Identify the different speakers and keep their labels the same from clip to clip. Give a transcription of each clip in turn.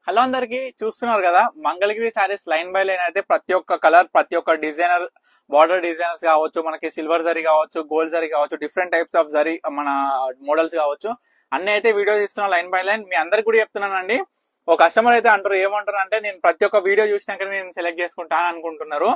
Speaker 1: Hello అందరికి చూస్తున్నారు కదా Mangalagiri saris line by line అయితే ప్రతి ఒక్క కలర్ ప్రతి ఒక్క డిజైనర్ బార్డర్ డిజైనర్స్ కావచ్చు, మనకి సిల్వర్ జరీ కావచ్చు, గోల్డ్ జరీ కావచ్చు, డిఫరెంట్ టైప్స్ ఆఫ్ జరీ మన మోడల్స్ కావచ్చు, అన్ని అయితే వీడియో తీస్తున్నా లైన్ బై లైన్. మీ అందరికి కూడా చెప్తున్నానండి. ఒక కస్టమర్ అయితే అంటారు, ఏమంటారు అంటే నేను ప్రతి ఒక్క వీడియో చూసినాక నేను సెలెక్ట్ చేసుకుంటాను అనుకుంటున్నారు.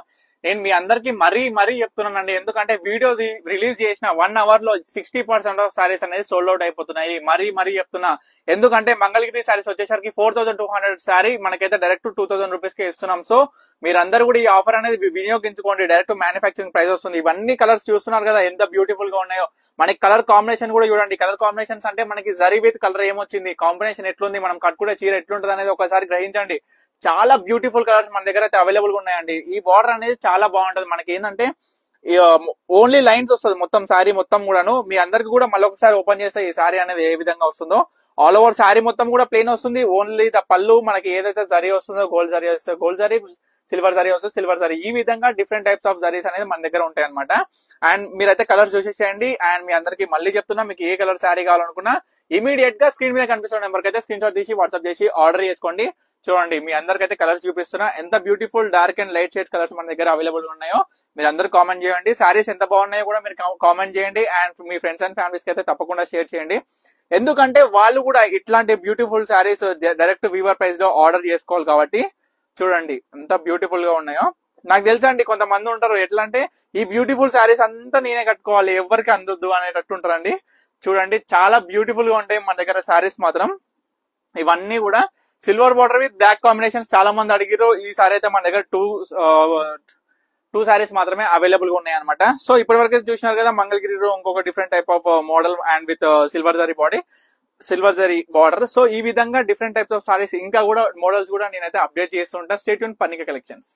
Speaker 1: నేను మీ అందరికి మరీ చెప్తున్నానండి. ఎందుకంటే వీడియో రిలీజ్ చేసిన 1 అవర్ లో 60% ఆఫ్ సారీస్ అనేది సోల్డ్ అవుట్ అయిపోతున్నాయి. మరీ చెప్తున్నా. ఎందుకంటే మంగళగిరి సారీస్ వచ్చేసరికి 4200 సారీ మనకైతే డైరెక్ట్ 2000 రూపీస్ కి ఇస్తున్నాం. సో మీరందరూ కూడా ఈ ఆఫర్ అనేది వినియోగించుకోండి. డైరెక్ట్ మ్యానుఫాక్చరింగ్ ప్రైస్ వస్తుంది. ఇవన్నీ కలర్స్ చూస్తున్నారు కదా ఎంత బ్యూటిఫుల్ గా ఉన్నాయో. మనకి కలర్ కాంబినేషన్ కూడా చూడండి. కలర్ కాంబినేషన్స్ అంటే మనకి జరీ విత్ కలర్ ఏమొచ్చింది, కాంబినేషన్ ఎట్లుంది, మనం కట్టుకునే చీర ఎట్లుంటది అనేది ఒకసారి గ్రహించండి. చాలా బ్యూటిఫుల్ కలర్స్ మన దగ్గర అయితే అవైలబుల్ గా ఉన్నాయండి. ఈ బార్డర్ అనేది చాలా బాగుంటది. మనకి ఏంటంటే ఓన్లీ లైన్స్ వస్తుంది మొత్తం శారీ మొత్తం కూడాను. మీ అందరికి కూడా మళ్ళీ ఒకసారి ఓపెన్ చేస్తే ఈ శారీ అనేది ఏ విధంగా వస్తుందో, ఆల్ ఓవర్ శారీ మొత్తం కూడా ప్లేన్ వస్తుంది. ఓన్లీ ద పళ్ళు మనకి ఏదైతే జరీ వస్తుందో గోల్డ్ జరీ వస్తుంది, గోల్డ్ జరీ, సిల్వర్ జరీ వస్తుంది, సిల్వర్ జరీ, ఈ విధంగా డిఫరెంట్ టైప్స్ ఆఫ్ జరీస్ అనేది మన దగ్గర ఉంటాయి అనమాట. అండ్ మీరైతే కలర్స్ చూసేసేయండి. అండ్ మీ అందరికి మళ్ళీ చెప్తున్నా, మీకు ఏ కలర్ శారీ కావాలనుకున్నా ఇమీడియట్ గా స్క్రీన్ మీద కనిపిస్తున్న నెంబర్ అయితే స్క్రీన్ షాట్ తీసి వాట్సాప్ చేసి ఆర్డర్ చేసుకోండి. చూడండి, మీ అందరికైతే కలర్స్ చూపిస్తున్నా. ఎంత beautiful dark and light shades colours మన దగ్గర అవైలబుల్ ఉన్నాయో మీరు అందరూ కామెంట్ చేయండి. సారీస్ ఎంత బాగున్నాయో కూడా మీరు కామెంట్ చేయండి. అండ్ మీ ఫ్రెండ్స్ అండ్ ఫ్యామిలీస్ కి అయితే తప్పకుండా షేర్ చేయండి. ఎందుకంటే వాళ్ళు కూడా ఇట్లాంటి beautiful sarees direct weaver price లో ఆర్డర్ చేసుకోవాలి కాబట్టి. చూడండి ఎంత బ్యూటిఫుల్ గా ఉన్నాయో. నాకు తెలుసా అండి, కొంతమంది ఉంటారు ఎట్లా అంటే ఈ బ్యూటిఫుల్ సారీస్ అంతా నేనే కట్టుకోవాలి, ఎవరికి అందొద్దు అనేటట్టు ఉంటారండి. చూడండి, చాలా బ్యూటిఫుల్ గా ఉంటాయి మన దగ్గర సారీస్ మాత్రం. ఇవన్నీ కూడా silver border with black combinations చాలా మంది అడిగిరు. ఈ సారీ అయితే మన దగ్గర టూ సారీస్ మాత్రమే అవైలబుల్ గా ఉన్నాయి అనమాట. సో ఇప్పటి వరకు అయితే చూసినారు కదా మంగళగిరిలో ఇంకొక different type of model and with silver zari body, silver zari border. So ఈ విధంగా డిఫరెంట్ టైప్స్ ఆఫ్ సారీస్ ఇంకా కూడా మోడల్స్ కూడా నేనైతే అప్డేట్ చేస్తుంటా. స్టే ట్యూన్ పన్నిక కలెక్షన్స్.